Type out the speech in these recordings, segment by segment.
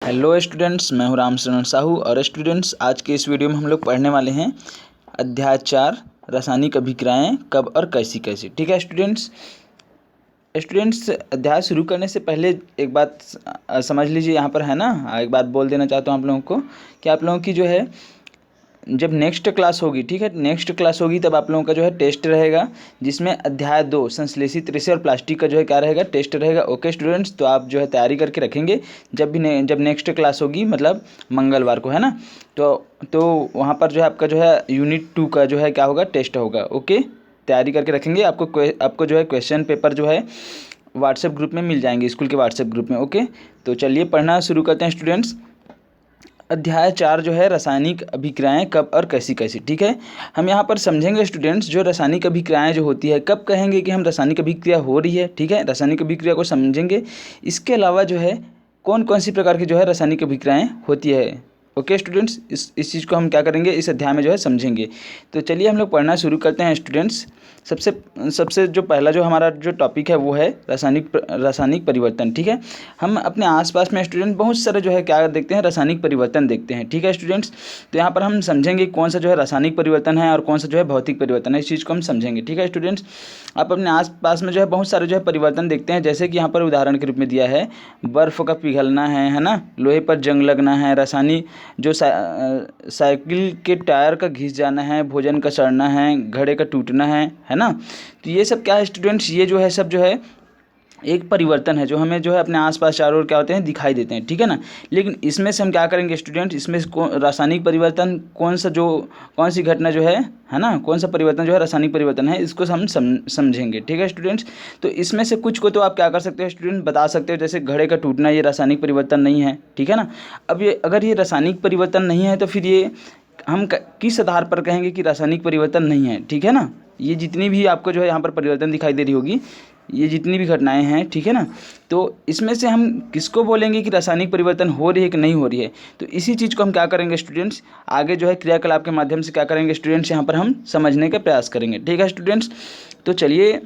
Hello students, मैं हूं रामचरण साहू। और स्टूडेंट्स, आज के इस वीडियो में हम लोग पढ़ने वाले हैं अध्याय 4 रासायनिक अभिक्रियाएं कब और कैसी कैसी। ठीक है स्टूडेंट्स। अध्याय शुरू करने से पहले एक बात समझ लीजिए, यहाँ पर है ना, एक बात बोल देना चाहता हूँ आप लोगों को कि आप लोगों की जो है जब नेक्स्ट क्लास होगी, ठीक है, नेक्स्ट क्लास होगी तब आप लोगों का जो है टेस्ट रहेगा, जिसमें अध्याय 2 संश्लेषित रेशे और प्लास्टिक का जो है क्या रहेगा, टेस्ट रहेगा। ओके स्टूडेंट्स, तो आप जो है तैयारी करके रखेंगे जब नेक्स्ट क्लास होगी, मतलब मंगलवार को, है ना। तो वहाँ पर जो है आपका जो है यूनिट 2 का जो है क्या होगा, टेस्ट होगा। ओके, तैयारी करके रखेंगे। आपको जो है क्वेश्चन पेपर जो है व्हाट्सएप ग्रुप में मिल जाएंगे, स्कूल के व्हाट्सएप ग्रुप में। ओके, तो चलिए पढ़ना शुरू करते हैं स्टूडेंट्स। अध्याय 4 जो है रासायनिक अभिक्रियाएं कब और कैसी कैसी। ठीक है, हम यहाँ पर समझेंगे स्टूडेंट्स, जो रासायनिक अभिक्रियाएं जो होती है, कब कहेंगे कि हम रासायनिक अभिक्रिया हो रही है। ठीक है, रासायनिक अभिक्रिया को समझेंगे। इसके अलावा जो है कौन कौन सी प्रकार की जो है रासायनिक अभिक्रियाएं होती है। ओके स्टूडेंट्स, इस चीज़ को हम क्या करेंगे, इस अध्याय में जो है समझेंगे। तो चलिए हम लोग पढ़ना शुरू करते हैं स्टूडेंट्स। सबसे जो पहला जो हमारा जो टॉपिक है वो है रासायनिक परिवर्तन। ठीक है, हम अपने आसपास में स्टूडेंट बहुत सारे जो है क्या देखते हैं, रासायनिक परिवर्तन देखते हैं। ठीक है स्टूडेंट्स, तो यहाँ पर हम समझेंगे कौन सा जो है रासायनिक परिवर्तन है और कौन सा जो है भौतिक परिवर्तन है, इस चीज़ को हम समझेंगे। ठीक है स्टूडेंट्स, आप अपने आसपास में जो है बहुत सारे जो है परिवर्तन देखते हैं, जैसे कि यहाँ पर उदाहरण के रूप में दिया है, बर्फ़ का पिघलना है ना, लोहे पर जंग लगना है, रासायनिक जो साइकिल के टायर का घिस जाना है, भोजन का सड़ना है, घड़े का टूटना है ना। तो ये सब क्या है स्टूडेंट्स, ये जो है सब जो है एक परिवर्तन है जो हमें जो है अपने आसपास चारों ओर क्या होते हैं, दिखाई देते हैं। ठीक है ना, लेकिन इसमें से हम क्या करेंगे स्टूडेंट, इसमें रासायनिक परिवर्तन कौन सी घटना जो है ना, कौन सा परिवर्तन जो है रासायनिक परिवर्तन है, इसको हम समझेंगे। ठीक है स्टूडेंट्स, तो इसमें से कुछ को तो आप क्या कर सकते हो स्टूडेंट, बता सकते हो, जैसे घड़े का टूटना, ये रासायनिक परिवर्तन नहीं है। ठीक है ना, अब ये अगर ये रासायनिक परिवर्तन नहीं है तो फिर ये हम किस आधार पर कहेंगे कि रासायनिक परिवर्तन नहीं है। ठीक है ना, ये जितनी भी आपको जो है यहाँ पर परिवर्तन दिखाई दे रही होगी, ये जितनी भी घटनाएं हैं, ठीक है ना, तो इसमें से हम किसको बोलेंगे कि रासायनिक परिवर्तन हो रही है कि नहीं हो रही है। तो इसी चीज़ को हम क्या करेंगे स्टूडेंट्स, आगे जो है क्रियाकलाप के माध्यम से क्या करेंगे स्टूडेंट्स, यहाँ पर हम समझने का प्रयास करेंगे। ठीक है स्टूडेंट्स, तो चलिए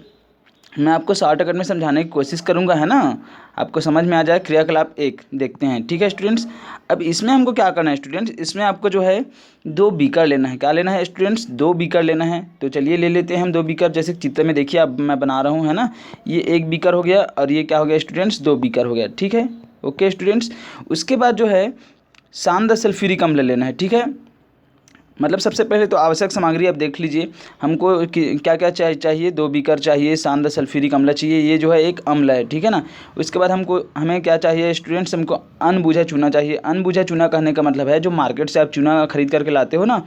मैं आपको शॉर्टकट में समझाने की कोशिश करूंगा, है ना, आपको समझ में आ जाए। क्रियाकलाप 1 देखते हैं। ठीक है स्टूडेंट्स, अब इसमें हमको क्या करना है स्टूडेंट्स, इसमें आपको जो है 2 बीकर लेना है। क्या लेना है स्टूडेंट्स, 2 बीकर लेना है। तो चलिए ले लेते हैं हम 2 बीकर, जैसे चित्र में देखिए अब मैं बना रहा हूँ, है ना, ये 1 बीकर हो गया और ये क्या हो गया स्टूडेंट्स, 2 बीकर हो गया। ठीक है, ओके स्टूडेंट्स, उसके बाद जो है सांद्र सल्फ्यूरिक अम्ल लेना है। ठीक है, मतलब सबसे पहले तो आवश्यक सामग्री आप देख लीजिए, हमको क्या क्या चाहिए, 2 बीकर चाहिए, सांद्र सल्फ्यूरिक अम्ल चाहिए, ये जो है एक अम्ल है। ठीक है ना, उसके बाद हमें क्या चाहिए स्टूडेंट्स, हमको अनबुझा चूना चाहिए। अनबुझा चूना कहने का मतलब है जो मार्केट से आप चूना खरीद करके लाते हो ना,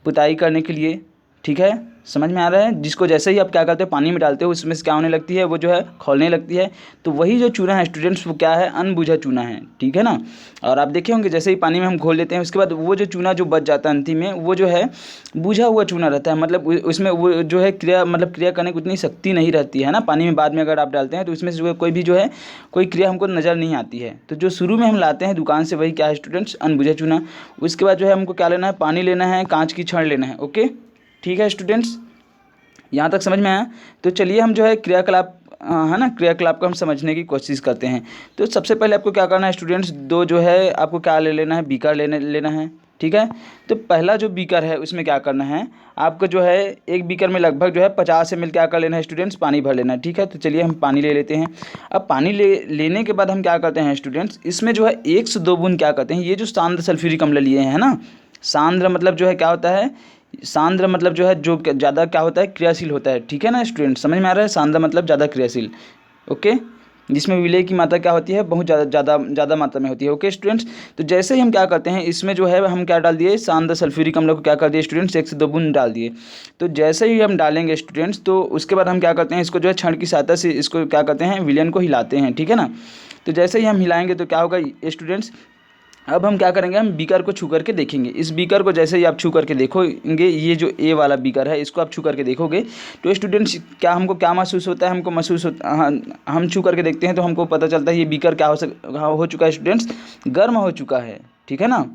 पुताई करने के लिए। ठीक है, समझ में आ रहा है, जिसको जैसे ही आप क्या करते हो पानी में डालते हो, उसमें से क्या होने लगती है, वो जो है खौलने लगती है। तो वही जो चूना है स्टूडेंट्स, वो क्या है, अनबुझा चूना है। ठीक है ना, और आप देखे होंगे जैसे ही पानी में हम घोल देते हैं, उसके बाद वो जो चूना जो बच जाता है अंतिम में, वो जो है बुझा हुआ चूना रहता है। मतलब उसमें वो जो है क्रिया करने की उतनी शक्ति नहीं रहती है ना। पानी में बाद में अगर आप डालते हैं तो उसमें से कोई भी जो है कोई क्रिया हमको नज़र नहीं आती है। तो जो शुरू में हम लाते हैं दुकान से, वही क्या है स्टूडेंट्स, अनबुझा चूना। उसके बाद जो है हमको क्या लेना है, पानी लेना है, कांच की छड़ लेना है। ओके, ठीक है स्टूडेंट्स, यहाँ तक समझ में आया। तो चलिए हम जो है क्रियाकलाप, है ना, क्रियाकलाप को हम समझने की कोशिश करते हैं। तो सबसे पहले आपको क्या करना है स्टूडेंट्स, 2 जो है आपको क्या ले लेना है, बीकर लेना है। ठीक है, तो पहला जो बीकर है उसमें क्या करना है, आपको जो है एक बीकर में लगभग जो है 50 ml क्या कर लेना है स्टूडेंट्स, पानी भर लेना है। ठीक है, तो चलिए हम पानी ले लेते हैं। अब पानी लेने के बाद हम क्या करते हैं स्टूडेंट्स, इसमें जो है 1 से 2 बूंद क्या करते हैं, ये जो सांद्र सल्फ्यूरिक अम्ल लिए हैं ना, सांद्र मतलब जो है क्या होता है, सांद्र मतलब जो है जो ज़्यादा क्या होता है, क्रियाशील होता है। ठीक है ना स्टूडेंट, समझ में आ रहा है, सांद्र मतलब ज़्यादा क्रियाशील। ओके, जिसमें विलय की मात्रा क्या होती है, बहुत ज़्यादा मात्रा में होती है। ओके स्टूडेंट्स, तो जैसे ही हम क्या करते हैं, इसमें जो है हम क्या डाल दिए, सांद्र सल्फ्यूरिक अम्ल को क्या कर दिए स्टूडेंट्स, 1 से 2 बूंद डाल दिए। तो जैसे ही हम डालेंगे स्टूडेंट्स, तो उसके बाद हम क्या करते हैं, इसको जो है छड़ की सहायता से इसको क्या करते हैं, विलयन को हिलाते हैं। ठीक है ना, तो जैसे ही हम हिलाएंगे तो क्या होगा स्टूडेंट्स, अब हम क्या करेंगे, हम बीकर को छू करके देखेंगे। इस बीकर को जैसे ही आप छू करके देखोगे, ये जो ए वाला बीकर है, इसको आप छू करके देखोगे तो स्टूडेंट्स क्या हमको क्या महसूस होता है, हमको महसूस होता, हम छू करके देखते हैं तो हमको पता चलता है ये बीकर क्या हो चुका है स्टूडेंट्स, गर्म हो चुका है। ठीक है ना,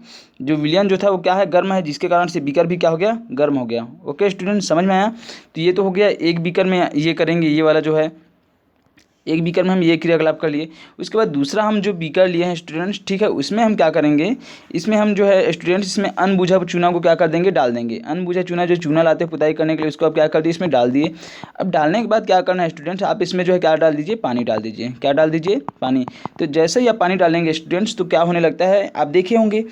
जो विलयन जो था वो क्या है, गर्म है, जिसके कारण से बीकर भी क्या हो गया, गर्म हो गया। ओके स्टूडेंट, समझ में आया। तो ये तो हो गया एक बीकर में ये करेंगे, ये वाला जो है एक बीकर में हम ये क्रियाकलाप कर लिए। उसके बाद दूसरा हम जो बीकर लिए हैं स्टूडेंट्स, ठीक है, उसमें हम क्या करेंगे, इसमें हम जो है स्टूडेंट्स इसमें अनबुझा चूना को क्या कर देंगे, डाल देंगे। अनबुझा चूना जो चूना लाते हैं पुताई करने के लिए, उसको आप क्या कर दिए, इसमें डाल दिए। अब डालने के बाद क्या करना है स्टूडेंट्स, आप इसमें जो है क्या डाल दीजिए, पानी डाल दीजिए। क्या डाल दीजिए, पानी। तो जैसे ही आप पानी डालेंगे स्टूडेंट्स तो क्या होने लगता है, आप देखे होंगे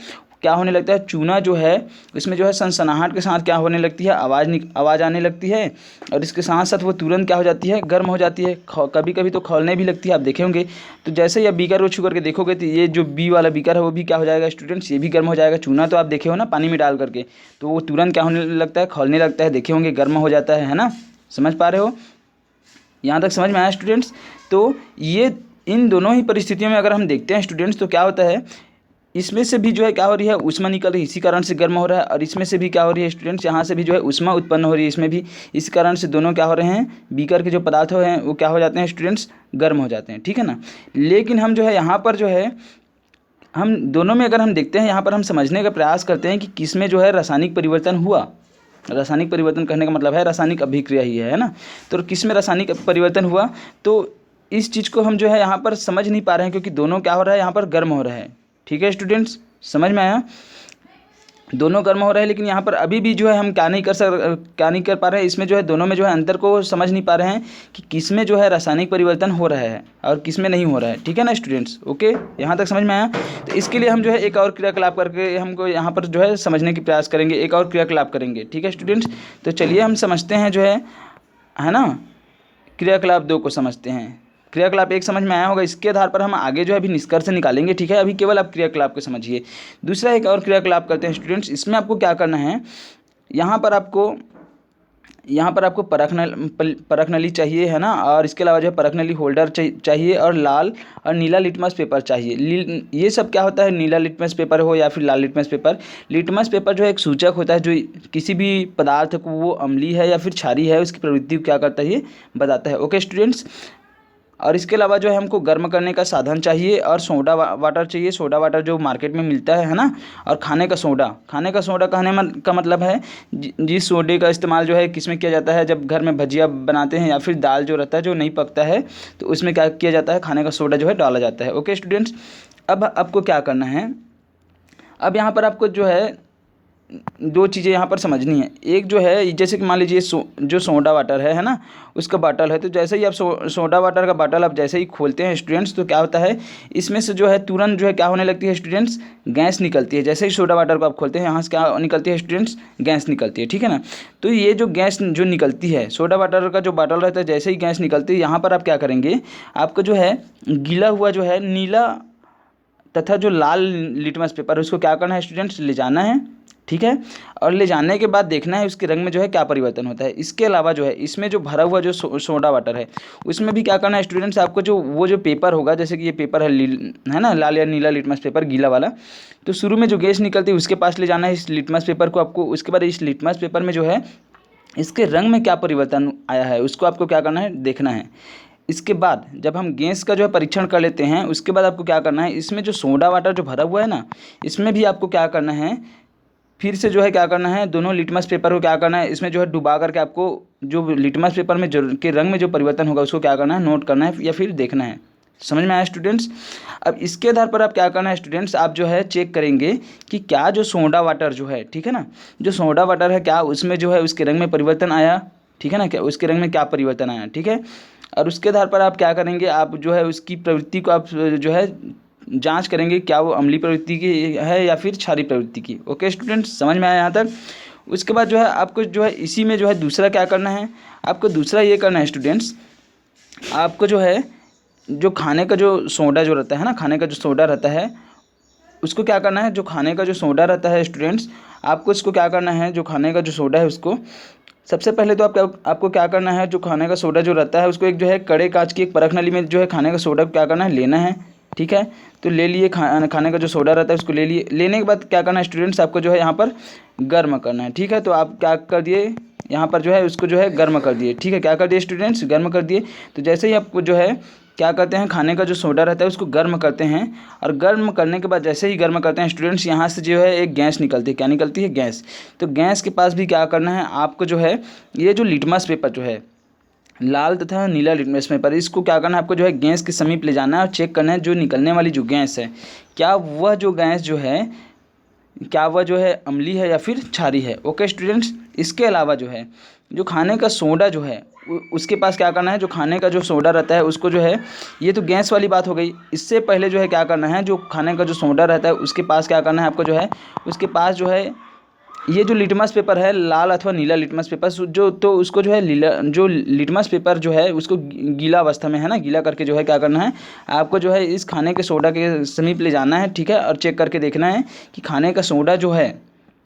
क्या होने लगता है, चूना जो है इसमें जो है सनसनाहट के साथ क्या होने लगती है, आवाज़ आने लगती है। और इसके साथ साथ वो तुरंत क्या हो जाती है, गर्म हो जाती है। कभी कभी तो खौलने भी लगती है, आप देखे होंगे। तो जैसे ही आप बीकर को छू करके देखोगे तो ये जो बी वाला बीकर है वो भी क्या हो जाएगा स्टूडेंट्स, ये भी गर्म हो जाएगा। चूना तो आप देखे हो ना पानी में डाल करके, तो वो तुरंत क्या होने लगता है, खौलने लगता है, देखे होंगे, गर्म हो जाता है ना। समझ पा रहे हो, यहाँ तक समझ में आया स्टूडेंट्स। तो ये इन दोनों ही परिस्थितियों में अगर हम देखते हैं स्टूडेंट्स तो क्या होता है, इसमें से भी जो है क्या हो रही है, ऊष्मा निकल रही है, इसी कारण से गर्म हो रहा है। और इसमें से भी क्या हो रही है स्टूडेंट्स, यहाँ से भी जो है ऊष्मा उत्पन्न हो रही है, इसमें भी। इस कारण से दोनों क्या हो रहे हैं, बीकर के जो पदार्थ हैं वो क्या हो जाते हैं स्टूडेंट्स, गर्म हो जाते हैं, ठीक है ना। लेकिन हम जो है यहाँ पर जो है, हम दोनों में अगर हम देखते हैं, यहाँ पर हम समझने का प्रयास करते हैं कि किस में जो है रासायनिक परिवर्तन हुआ। रासायनिक परिवर्तन कहने का मतलब है रासायनिक अभिक्रिया ही है ना। तो किस में रासायनिक परिवर्तन हुआ, तो इस चीज़ को हम जो है यहाँ पर समझ नहीं पा रहे हैं, क्योंकि दोनों क्या हो रहा है, यहाँ पर गर्म हो रहा है। ठीक है स्टूडेंट्स, समझ में आया, दोनों कर्म हो रहे हैं। लेकिन यहाँ पर अभी भी जो है हम क्या नहीं कर पा रहे हैं, इसमें जो है दोनों में जो है अंतर को समझ नहीं पा रहे हैं कि किस में जो है रासायनिक परिवर्तन हो रहा है और किस में नहीं हो रहा है। ठीक है ना स्टूडेंट्स, ओके, यहाँ तक समझ में आया। तो इसके लिए हम जो है एक और क्रियाकलाप करके हमको यहाँ पर जो है समझने की प्रयास करेंगे, एक और क्रियाकलाप करेंगे। ठीक है स्टूडेंट्स, तो चलिए हम समझते हैं जो है ना, क्रियाकलाप 2 को समझते हैं। क्रियाकलाप 1 समझ में आया होगा, इसके आधार पर हम आगे जो है अभी निष्कर्ष निकालेंगे। ठीक है, अभी केवल आप क्रियाकलाप को समझिए। दूसरा एक और क्रियाकलाप करते हैं स्टूडेंट्स। इसमें आपको क्या करना है, यहाँ पर आपको परख नली चाहिए, है ना। और इसके अलावा जो है परख नली होल्डर चाहिए, और लाल और नीला लिटमस पेपर चाहिए। ये सब क्या होता है, नीला लिटमस पेपर हो या फिर लाल लिटमस पेपर। लिटमस पेपर जो है एक सूचक होता है जो किसी भी पदार्थ को वो अम्लीय है या फिर क्षारीय है उसकी प्रवृत्ति को क्या करता है, ये बताता है। ओके स्टूडेंट्स, और इसके अलावा जो है हमको गर्म करने का साधन चाहिए, और सोडा वाटर चाहिए। सोडा वाटर जो मार्केट में मिलता है ना। और खाने का सोडा कहने का मतलब है जिस सोडे का इस्तेमाल जो है किस में किया जाता है, जब घर में भजिया बनाते हैं या फिर दाल जो रहता है जो नहीं पकता है तो उसमें क्या किया जाता है, खाने का सोडा जो है डाला जाता है। ओके स्टूडेंट्स, अब आपको क्या करना है, अब यहाँ पर आपको जो है 2 चीज़ें यहाँ पर समझनी है। एक जो है जैसे कि मान लीजिए जो सोडा वाटर है ना, उसका बाटल है। तो जैसे ही आप सोडा वाटर का बाटल आप जैसे ही खोलते हैं स्टूडेंट्स तो क्या होता है, इसमें से जो है तुरंत जो है क्या होने लगती है स्टूडेंट्स, गैस निकलती है। जैसे ही सोडा वाटर को आप खोलते हैं यहाँ से क्या निकलती है स्टूडेंट्स, गैस निकलती है। ठीक है ना। तो ये जो गैस जो निकलती है, सोडा वाटर का जो बाटल रहता है, जैसे ही गैस निकलती है यहाँ पर आप क्या करेंगे, आपको जो है गीला हुआ जो है नीला तथा जो लाल लिटमस पेपर है उसको क्या करना है स्टूडेंट्स, ले जाना है। ठीक है, और ले जाने के बाद देखना है उसके रंग में जो है क्या परिवर्तन होता है। इसके अलावा जो है इसमें जो भरा हुआ जो सोडा वाटर है उसमें भी क्या करना है स्टूडेंट्स, आपको जो पेपर होगा, जैसे कि ये पेपर है ना, लाल या नीला लिटमस पेपर गीला वाला, तो शुरू में जो गैस निकलती है उसके पास ले जाना है इस लिटमस पेपर को आपको। उसके बाद इस लिटमस पेपर में जो है इसके रंग में क्या परिवर्तन आया है उसको आपको क्या करना है, देखना है। इसके बाद जब हम गैस का जो है परीक्षण कर लेते हैं उसके बाद आपको क्या करना है, इसमें जो सोडा वाटर जो भरा हुआ है ना, इसमें भी आपको क्या करना है, फिर से जो है क्या करना है, दोनों लिटमस पेपर को क्या करना है, इसमें जो है डुबा करके आपको जो लिटमस पेपर में जो के रंग में जो परिवर्तन होगा उसको क्या करना है, नोट करना है या फिर देखना है। समझ में आया स्टूडेंट्स। अब इसके आधार पर आप क्या करना है स्टूडेंट्स, आप जो है चेक करेंगे कि क्या जो सोडा वाटर जो है, ठीक है ना, जो सोडा वाटर है क्या उसमें जो है उसके रंग में परिवर्तन आया, ठीक है ना, क्या उसके रंग में क्या परिवर्तन आया। ठीक है, और उसके आधार पर आप क्या करेंगे, आप जो है उसकी प्रवृत्ति को आप जो है जांच करेंगे क्या वो अम्लीय प्रवृत्ति की है या फिर क्षारीय प्रवृत्ति की। ओके स्टूडेंट्स, समझ में आया यहाँ तक। उसके बाद जो है आपको जो है इसी में जो है दूसरा क्या करना है, आपको दूसरा ये करना है स्टूडेंट्स, आपको जो है जो खाने का जो सोडा जो रहता है ना, खाने का जो सोडा रहता है उसको क्या करना है, जो खाने का जो सोडा रहता है स्टूडेंट्स, आपको इसको क्या करना है, जो खाने का जो सोडा है उसको सबसे पहले तो आपको क्या करना है, जो खाने का सोडा जो रहता है उसको एक जो है कड़े कांच की एक परख नली में जो है खाने का सोडा क्या करना है, लेना है। ठीक है, तो ले लिए खाने का जो सोडा रहता है उसको ले लिए। लेने के बाद क्या करना है स्टूडेंट्स, आपको जो है यहाँ पर गर्म करना है। ठीक है, तो आप क्या कर दिए, यहाँ पर जो है उसको जो है गर्म कर दिए। ठीक है, क्या कर दिए स्टूडेंट्स, गर्म कर दिए। तो जैसे ही आपको जो है क्या करते हैं, खाने का जो सोडा रहता है उसको गर्म करते हैं, और गर्म करने के बाद जैसे ही गर्म करते हैं स्टूडेंट्स, यहाँ से जो है एक गैस निकलती है। क्या निकलती है, गैस। तो गैस के पास भी क्या करना है आपको, जो है ये जो लिटमस पेपर जो है लाल तथा नीला लिटमस पेपर, इसको क्या करना है आपको जो है गैस के समीप ले जाना है और चेक करना है जो निकलने वाली जो गैस है क्या वह जो गैस जो है क्या वह जो है अम्लीय है या फिर क्षारीय है। ओके स्टूडेंट्स, इसके अलावा जो है जो खाने का सोडा जो है उसके पास क्या करना है, जो खाने का जो सोडा रहता है उसको जो है, ये तो गैस वाली बात हो गई, इससे पहले जो है क्या करना है, जो खाने का जो सोडा रहता है उसके पास क्या करना है आपको जो है, उसके पास जो है ये जो लिटमस पेपर है लाल अथवा नीला लिटमस पेपर जो, तो उसको जो है जो लिटमस पेपर जो है उसको गीला अवस्था में है ना, गीला करके जो है क्या करना है आपको जो है इस खाने के सोडा के समीप ले जाना है, ठीक है, और चेक करके देखना है कि खाने का सोडा जो है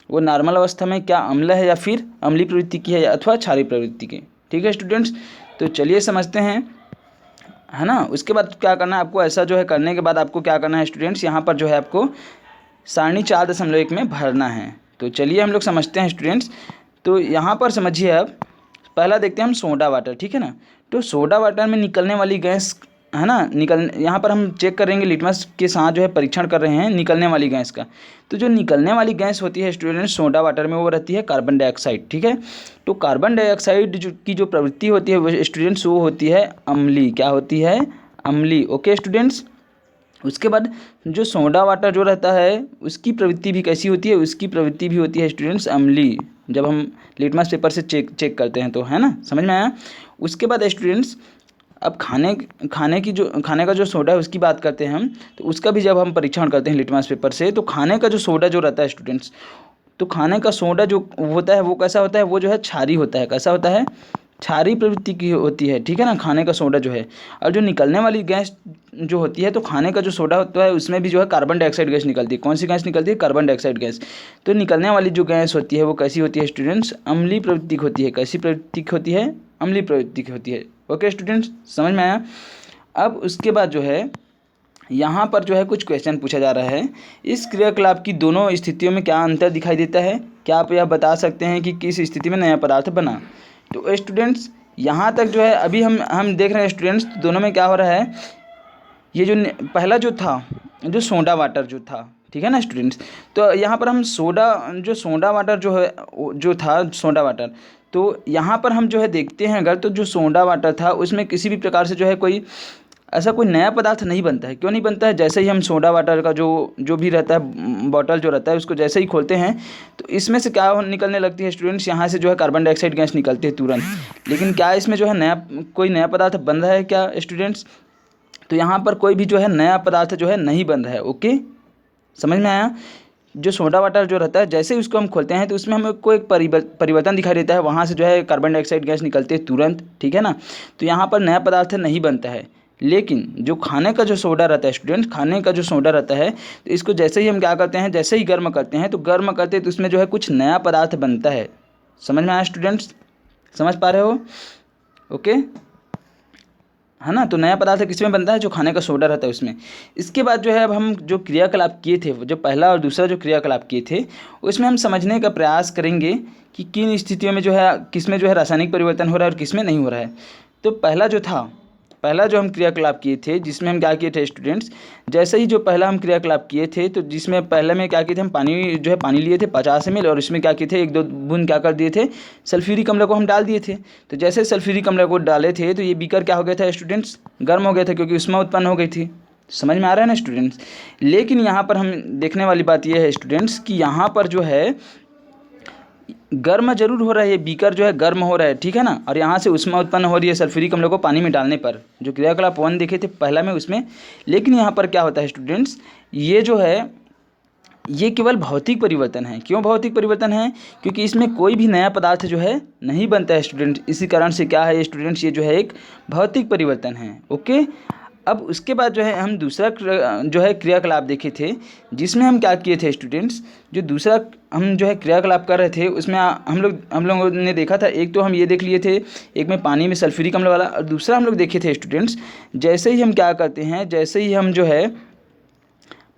वो नॉर्मल अवस्था में क्या अम्ल है या फिर अम्लीय प्रवृत्ति की है अथवा क्षारीय प्रवृत्ति की। ठीक है स्टूडेंट्स, तो चलिए समझते हैं, है ना। उसके बाद क्या करना है आपको, ऐसा जो है करने के बाद आपको क्या करना है स्टूडेंट्स, यहाँ पर जो है आपको सारणी 4.1 में भरना है। तो चलिए हम लोग समझते हैं स्टूडेंट्स। तो यहाँ पर समझिए, अब पहला देखते हैं हम सोडा वाटर, ठीक है ना। तो सोडा वाटर में निकलने वाली गैस है ना, यहाँ पर हम चेक करेंगे लिटमस के साथ जो है परीक्षण कर रहे हैं निकलने वाली गैस का। तो जो निकलने वाली गैस होती है स्टूडेंट सोडा वाटर में वो रहती है कार्बन डाइऑक्साइड, ठीक है। तो कार्बन डाइऑक्साइड की जो प्रवृत्ति होती है वो स्टूडेंट्स वो होती है अम्लीय, क्या होती है, अम्लीय। ओके स्टूडेंट्स, उसके बाद जो सोडा वाटर जो रहता है उसकी प्रवृत्ति भी कैसी होती है, उसकी प्रवृत्ति भी होती है स्टूडेंट्स अम्लीय, जब हम लिटमस पेपर से चेक करते हैं तो, है ना, समझ में आया। उसके बाद स्टूडेंट्स अब खाने का जो सोडा है उसकी बात करते हैं हम, तो उसका भी जब हम परीक्षण करते हैं लिटमस पेपर से, तो खाने का जो सोडा जो रहता है स्टूडेंट्स, तो खाने का सोडा जो होता है वो कैसा होता है, वो जो है क्षारीय होता है, कैसा होता है, क्षारीय प्रवृत्ति की होती है, ठीक है ना, खाने का सोडा जो है। और जो निकलने वाली गैस जो होती है, तो खाने का जो सोडा होता है उसमें भी जो है कार्बन डाइऑक्साइड गैस निकलती है। कौन सी गैस निकलती है, कार्बन डाइऑक्साइड गैस। तो निकलने वाली जो गैस होती है वो कैसी होती है स्टूडेंट्स, अम्लीय प्रवृत्ति की होती है। कैसी प्रवृत्ति की होती है, अम्लीय प्रवृत्ति की होती है। ओके स्टूडेंट्स, समझ में आया। अब उसके बाद जो है यहाँ पर जो है कुछ क्वेश्चन पूछा जा रहा है, इस क्रियाकलाप की दोनों स्थितियों में क्या अंतर दिखाई देता है, क्या आप यह बता सकते हैं कि किस स्थिति में नया पदार्थ बना। तो स्टूडेंट्स यहाँ तक जो है अभी हम देख रहे हैं स्टूडेंट्स, दोनों में क्या हो रहा है, ये जो पहला जो था जो सोडा वाटर जो था, ठीक है ना स्टूडेंट्स, तो यहाँ पर हम सोडा वाटर जो है जो था सोडा वाटर, तो यहाँ पर हम जो है देखते हैं अगर, तो जो सोडा वाटर था उसमें किसी भी प्रकार से जो है कोई ऐसा कोई नया पदार्थ नहीं बनता है। क्यों नहीं बनता है, जैसे ही हम सोडा वाटर का जो भी रहता है बॉटल जो रहता है उसको जैसे ही खोलते हैं तो इसमें से क्या निकलने लगती है स्टूडेंट्स, यहाँ से जो है कार्बन डाइऑक्साइड गैस निकलती है तुरंत। लेकिन क्या इसमें जो है कोई नया पदार्थ बन रहा है क्या स्टूडेंट्स, तो यहाँ पर कोई भी जो है नया पदार्थ जो है नहीं बन रहा है। ओके, समझ में आया। जो सोडा वाटर जो रहता है जैसे ही उसको हम खोलते हैं तो उसमें हमें कोई परिवर्तन दिखाई देता है, वहाँ से जो है कार्बन डाइऑक्साइड गैस निकलती है तुरंत, ठीक है ना। तो यहाँ पर नया पदार्थ नहीं बनता है। लेकिन जो खाने का जो सोडा रहता है स्टूडेंट, खाने का जो सोडा रहता है, तो इसको जैसे ही हम क्या करते हैं, जैसे ही गर्म करते हैं, तो गर्म करते हैं तो उसमें जो है कुछ नया पदार्थ बनता है। समझ में आया स्टूडेंट्स, समझ पा रहे हो। ओके, है ना। तो नया पदार्थ किसमें बनता है, जो खाने का सोडा रहता है उसमें। इसके बाद जो है अब हम जो क्रियाकलाप किए थे, जो पहला और दूसरा जो क्रियाकलाप किए थे उसमें हम समझने का प्रयास करेंगे कि किन स्थितियों में जो है किसमें जो है रासायनिक परिवर्तन हो रहा है और किसमें नहीं हो रहा है। तो पहला जो हम क्रियाकलाप किए थे जिसमें हम क्या किए थे स्टूडेंट्स, जैसे ही जो पहला हम क्रियाकलाप किए थे तो जिसमें पहले में क्या किए थे, हम पानी लिए थे 50 ml और इसमें क्या किए थे, 1-2 बूंद क्या कर दिए थे, सल्फ्यूरिक अम्ल को हम डाल दिए थे। तो जैसे सल्फ्यूरिक अम्ल को डाले थे तो ये बीकर क्या हो गया था स्टूडेंट्स, गर्म हो गया था, क्योंकि उसमें उत्पन्न हो गई थी। समझ में आ रहा है ना स्टूडेंट्स। लेकिन यहाँ पर हम देखने वाली बात यह है स्टूडेंट्स कि यहाँ पर जो है गर्म जरूर हो रहा है, ये बीकर जो है गर्म हो रहा है, ठीक है ना, और यहाँ से ऊष्मा उत्पन्न हो रही है सल्फ्यूरिक अम्ल को पानी में डालने पर, जो क्रियाकलाप 1 देखे थे पहला में उसमें। लेकिन यहाँ पर क्या होता है स्टूडेंट्स, ये जो है ये केवल भौतिक परिवर्तन है। क्यों भौतिक परिवर्तन है, क्योंकि इसमें कोई भी नया पदार्थ जो है नहीं बनता है स्टूडेंट। इसी कारण से क्या है स्टूडेंट्स, ये जो है एक भौतिक परिवर्तन है। ओके, अब उसके बाद जो है हम दूसरा जो है क्रियाकलाप देखे थे जिसमें हम क्या किए थे स्टूडेंट्स, जो दूसरा हम जो है क्रियाकलाप कर रहे थे उसमें हम लोगों ने देखा था, एक तो हम ये देख लिए थे, एक में पानी में सल्फ्यूरिक अम्ल वाला, और दूसरा हम लोग देखे थे स्टूडेंट्स, जैसे ही हम क्या करते हैं, जैसे ही हम जो है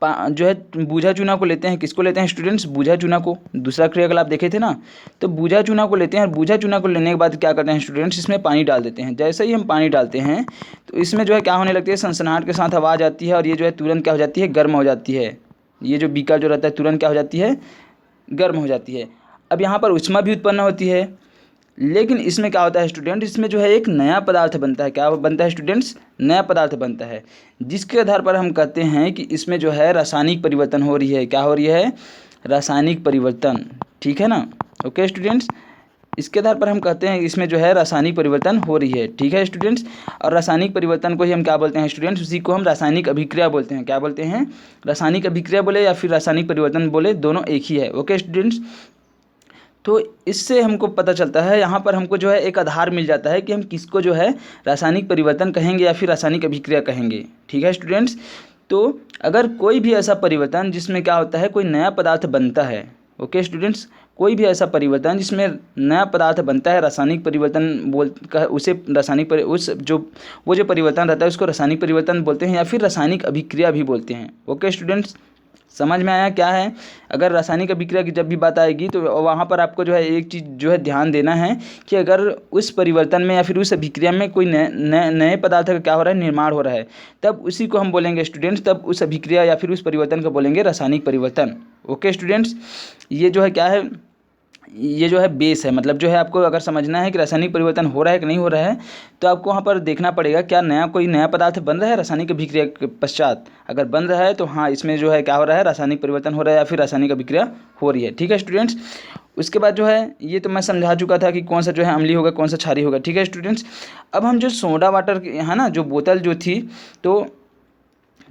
बूझा चूना को लेते हैं, किसको लेते हैं स्टूडेंट्स, बूझा चूना को। दूसरा क्रियाकलाप देखे थे ना, तो बूझा चूना को लेते हैं और बूझा चूना को लेने के बाद क्या करते हैं स्टूडेंट्स, इसमें पानी डाल देते हैं। जैसे ही हम पानी डालते हैं तो इसमें जो है क्या होने लगती है, सनसनाहट के साथ आवाज़ आती है और ये जो है तुरंत क्या हो जाती है, गर्म हो जाती है। ये जो बीकर जो रहता है तुरंत क्या हो जाती है, गर्म हो जाती है। अब यहाँ पर ऊष्मा भी उत्पन्न होती है। लेकिन इसमें क्या होता है स्टूडेंट, इसमें जो है एक नया पदार्थ बनता है। क्या बनता है स्टूडेंट्स? नया पदार्थ बनता है, जिसके आधार पर हम कहते हैं कि इसमें जो है रासायनिक परिवर्तन हो रही है। क्या हो रही है? रासायनिक परिवर्तन, ठीक है ना। ओके स्टूडेंट्स, इसके आधार पर हम कहते हैं इसमें जो है रासायनिक परिवर्तन हो रही है, ठीक है स्टूडेंट्स। और रासायनिक परिवर्तन को ही हम क्या बोलते हैं स्टूडेंट्स? उसी को हम रासायनिक अभिक्रिया बोलते हैं। क्या बोलते हैं? रासायनिक अभिक्रिया बोले या फिर रासायनिक परिवर्तन बोले, दोनों एक ही है। ओके स्टूडेंट्स, तो इससे हमको पता चलता है, यहाँ पर हमको जो है एक आधार मिल जाता है कि हम किसको जो है रासायनिक परिवर्तन कहेंगे या फिर रासायनिक अभिक्रिया कहेंगे, ठीक है स्टूडेंट्स। तो अगर कोई भी ऐसा परिवर्तन जिसमें क्या होता है, कोई नया पदार्थ बनता है, ओके स्टूडेंट्स, कोई भी ऐसा परिवर्तन जिसमें नया पदार्थ बनता है, रासायनिक परिवर्तन उसे रासायनिक वो जो परिवर्तन रहता है उसको रासायनिक परिवर्तन बोलते हैं या फिर रासायनिक अभिक्रिया भी बोलते हैं। ओके स्टूडेंट्स, समझ में आया क्या है? अगर रासायनिक अभिक्रिया की जब भी बात आएगी तो वहाँ पर आपको जो है एक चीज़ जो है ध्यान देना है कि अगर उस परिवर्तन में या फिर उस अभिक्रिया में कोई नए पदार्थ का क्या हो रहा है, निर्माण हो रहा है, तब उसी को हम बोलेंगे स्टूडेंट्स, तब उस अभिक्रिया या फिर उस परिवर्तन को बोलेंगे रासायनिक परिवर्तन। ओके स्टूडेंट्स, ये जो है क्या है, ये जो है बेस है। मतलब जो है आपको अगर समझना है कि रासायनिक परिवर्तन हो रहा है कि नहीं हो रहा है, तो आपको वहाँ पर देखना पड़ेगा क्या कोई नया पदार्थ बन रहा है रासायनिक अभिक्रिया के पश्चात। अगर बन रहा है तो हाँ, इसमें जो है क्या हो रहा है, रासायनिक परिवर्तन हो रहा है या फिर रासायनिक अभिक्रिया हो रही है, ठीक है स्टूडेंट्स। उसके बाद जो है ये तो मैं समझा चुका था कि कौन सा जो है अम्लीय होगा, कौन सा क्षारीय होगा, ठीक है स्टूडेंट्स। अब हम जो सोडा वाटर है ना, जो बोतल जो थी,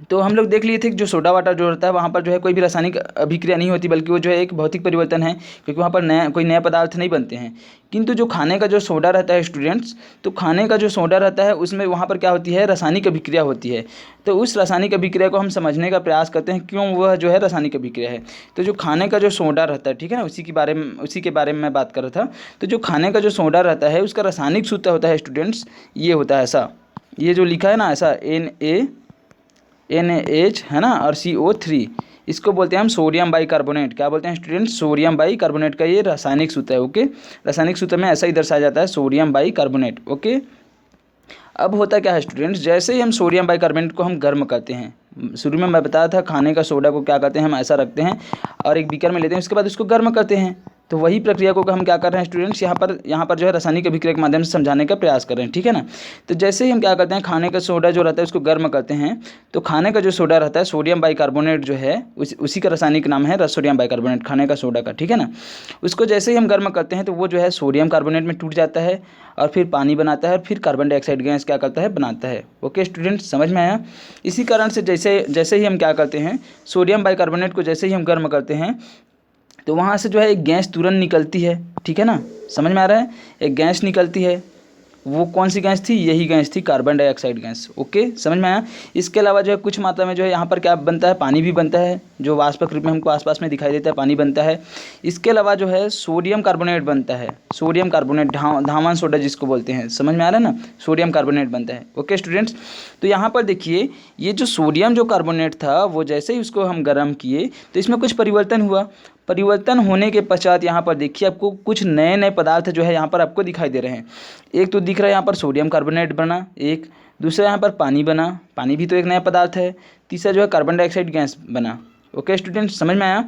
तो हम लोग देख लिए थे कि जो सोडा वाटर जो होता है वहाँ पर जो है कोई भी रासायनिक अभिक्रिया नहीं होती, बल्कि वो जो है एक भौतिक परिवर्तन है, क्योंकि वहाँ पर कोई नया पदार्थ नहीं बनते हैं। किंतु जो खाने का जो सोडा रहता है स्टूडेंट्स, तो खाने का जो सोडा रहता है उसमें वहाँ पर क्या होती है, रासायनिक अभिक्रिया होती है। तो उस रासायनिक अभिक्रिया को हम समझने का प्रयास करते हैं, क्यों वह जो है रासायनिक अभिक्रिया है। तो जो खाने का जो सोडा रहता है, ठीक है ना, उसी के बारे में मैं बात कर रहा था। तो जो खाने का जो सोडा रहता है उसका रासायनिक सूत्र होता है स्टूडेंट्स, ये होता है ऐसा, ये जो लिखा है ना ऐसा, NaH है ना, और CO3, इसको बोलते हैं हम सोडियम बाइकार्बोनेट। क्या बोलते हैं स्टूडेंट? सोडियम बाइकार्बोनेट का ये रासायनिक सूत्र है। ओके, रासायनिक सूत्र में ऐसा ही दर्शाया जाता है, सोडियम बाइकार्बोनेट। ओके, अब होता क्या है स्टूडेंट्स, जैसे ही हम सोडियम बाइकार्बोनेट को हम गर्म करते हैं, शुरू में मैं बताया था खाने का सोडा को क्या करते हैं, हम ऐसा रखते हैं और एक बीकर में लेते हैं, उसके बाद उसको गर्म करते हैं। तो वही प्रक्रिया को हम क्या कर रहे हैं स्टूडेंट्स, यहाँ पर जो है रासायनिक अभिक्रिया के माध्यम से समझाने का प्रयास कर रहे हैं, ठीक है ना। तो जैसे ही हम क्या करते हैं, खाने का सोडा जो रहता है उसको गर्म करते हैं, तो खाने का जो सोडा रहता है सोडियम बाइकार्बोनेट जो है उसी का रासायनिक नाम है सोडियम बाइकार्बोनेट, खाने का सोडा का, ठीक है ना। उसको जैसे ही हम गर्म करते हैं तो वो जो है सोडियम कार्बोनेट में टूट जाता है और फिर पानी बनाता है और फिर कार्बन डाइऑक्साइड गैस क्या करता है, बनाता है। ओके स्टूडेंट्स, समझ में आया? इसी कारण से जैसे ही हम क्या करते हैं, सोडियम बाइकार्बोनेट को जैसे ही हम गर्म करते हैं तो वहाँ से जो है एक गैस तुरंत निकलती है, ठीक है ना, समझ में आ रहा है? एक गैस निकलती है, वो कौन सी गैस थी? यही गैस थी कार्बन डाइऑक्साइड गैस। ओके, समझ में आया? इसके अलावा जो है कुछ मात्रा में जो है यहाँ पर क्या बनता है, पानी भी बनता है, जो वाष्प रूप में हमको आसपास में दिखाई देता है, पानी बनता है। इसके अलावा जो है सोडियम कार्बोनेट बनता है, सोडियम कार्बोनेट, धावन सोडा जिसको बोलते हैं, समझ में आ रहा है ना, सोडियम कार्बोनेट बनता है। ओके स्टूडेंट्स, तो यहाँ पर देखिए ये जो सोडियम जो कार्बोनेट था वो जैसे ही उसको हम गर्म किए तो इसमें कुछ परिवर्तन हुआ। परिवर्तन होने के पश्चात यहाँ पर देखिए आपको कुछ नए नए पदार्थ जो है यहाँ पर आपको दिखाई दे रहे हैं। एक तो दिख रहा है यहाँ पर सोडियम कार्बोनेट बना, एक दूसरा यहाँ पर पानी बना, पानी भी तो एक नया पदार्थ है, तीसरा जो है कार्बन डाइऑक्साइड गैस बना। ओके स्टूडेंट, समझ में आया?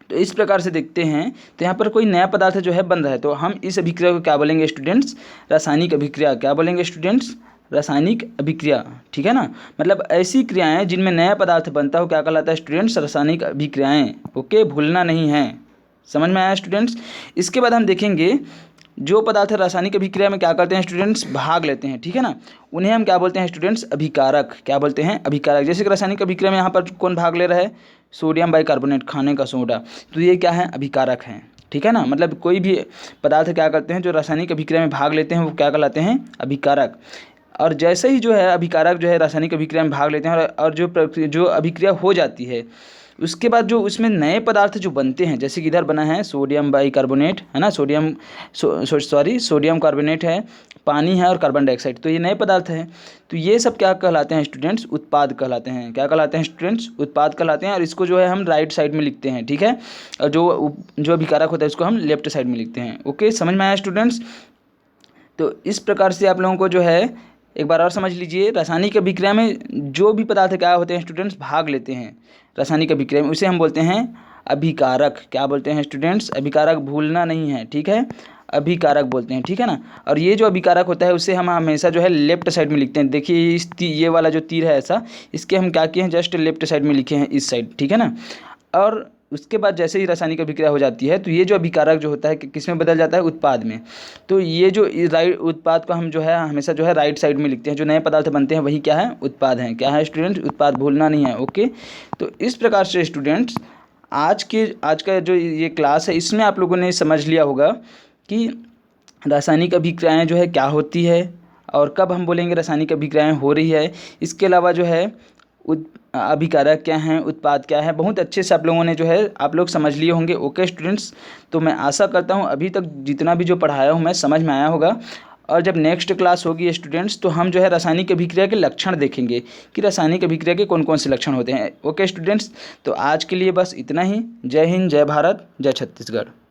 तो इस प्रकार से देखते हैं तो यहाँ पर कोई नया पदार्थ जो है बन रहा है, तो हम इस अभिक्रिया को क्या बोलेंगे स्टूडेंट्स? रासायनिक अभिक्रिया। क्या बोलेंगे स्टूडेंट्स? रासायनिक अभिक्रिया, ठीक है ना। मतलब ऐसी क्रियाएं जिनमें नया पदार्थ बनता हो क्या कहलाता है स्टूडेंट्स? रासायनिक अभिक्रियाएं। ओके, भूलना नहीं है, समझ में आया स्टूडेंट्स? इसके बाद हम देखेंगे जो पदार्थ रासायनिक अभिक्रिया में क्या करते हैं स्टूडेंट्स? भाग लेते हैं, ठीक है ना, उन्हें हम क्या बोलते हैं स्टूडेंट्स? अभिकारक। क्या बोलते हैं? अभिकारक। जैसे कि रासायनिक अभिक्रिया में यहाँ पर कौन भाग ले रहा है? सोडियम बाइकार्बोनेट, खाने का सोडा, तो ये क्या है? अभिकारक हैं, ठीक है ना। मतलब कोई भी पदार्थ क्या करते हैं जो रासायनिक अभिक्रिया में भाग लेते हैं वो क्या कहलाते हैं? अभिकारक। और जैसे ही जो है अभिकारक जो है रासायनिक अभिक्रिया में भाग लेते हैं और जो अभिक्रिया हो जाती है उसके बाद जो उसमें नए पदार्थ जो बनते हैं, जैसे कि इधर बना है सोडियम बाइकार्बोनेट है ना, सोडियम कार्बोनेट है, पानी है और कार्बन डाइऑक्साइड, तो ये नए पदार्थ हैं। तो ये सब क्या कहलाते हैं स्टूडेंट्स? उत्पाद कहलाते हैं। क्या कहलाते हैं स्टूडेंट्स? उत्पाद कहलाते हैं। और इसको जो है हम राइट साइड में लिखते हैं, ठीक है, और जो अभिकारक होता है उसको हम लेफ्ट साइड में लिखते हैं। ओके, समझ में आया स्टूडेंट्स? तो इस प्रकार से आप लोगों को जो है एक बार और समझ लीजिए, रासायनिक अभिक्रिया में जो भी पदार्थ क्या होते हैं स्टूडेंट्स? भाग लेते हैं रासायनिक अभिक्रिया में, उसे हम बोलते हैं अभिकारक। क्या बोलते हैं स्टूडेंट्स? अभिकारक, भूलना नहीं है, ठीक है, अभिकारक बोलते हैं, ठीक है ना। और ये जो अभिकारक होता है उसे हम हमेशा जो है लेफ्ट साइड में लिखते हैं। देखिए ये वाला जो तीर है ऐसा, इसके हम क्या किए हैं, जस्ट लेफ्ट साइड में लिखे हैं इस साइड, ठीक है ना। और उसके बाद जैसे ही रासायनिक अभिक्रिया हो जाती है तो ये जो अभिकारक जो होता है किस में बदल जाता है, उत्पाद में। तो ये जो राइट उत्पाद को हम जो है हमेशा जो है राइट साइड में लिखते हैं। जो नए पदार्थ बनते हैं वही क्या है, उत्पाद हैं। क्या है स्टूडेंट्स, उत्पाद, भूलना नहीं है। ओके, तो इस प्रकार से स्टूडेंट्स आज का जो ये क्लास है इसमें आप लोगों ने समझ लिया होगा कि रासायनिक अभिक्रियाएँ जो है क्या होती है और कब हम बोलेंगे रासायनिक अभिक्रियाएँ हो रही है। इसके अलावा जो है अभिकारक क्या हैं, उत्पाद क्या है, बहुत अच्छे से आप लोगों ने जो है आप लोग समझ लिए होंगे। ओके स्टूडेंट्स, तो मैं आशा करता हूँ अभी तक जितना भी जो पढ़ाया हूँ मैं समझ में आया होगा। और जब नेक्स्ट क्लास होगी स्टूडेंट्स तो हम जो है रासायनिक अभिक्रिया के लक्षण देखेंगे कि रासायनिक अभिक्रिया के कौन कौन से लक्षण होते हैं। ओके स्टूडेंट्स, तो आज के लिए बस इतना ही। जय हिंद, जय भारत, जय छत्तीसगढ़।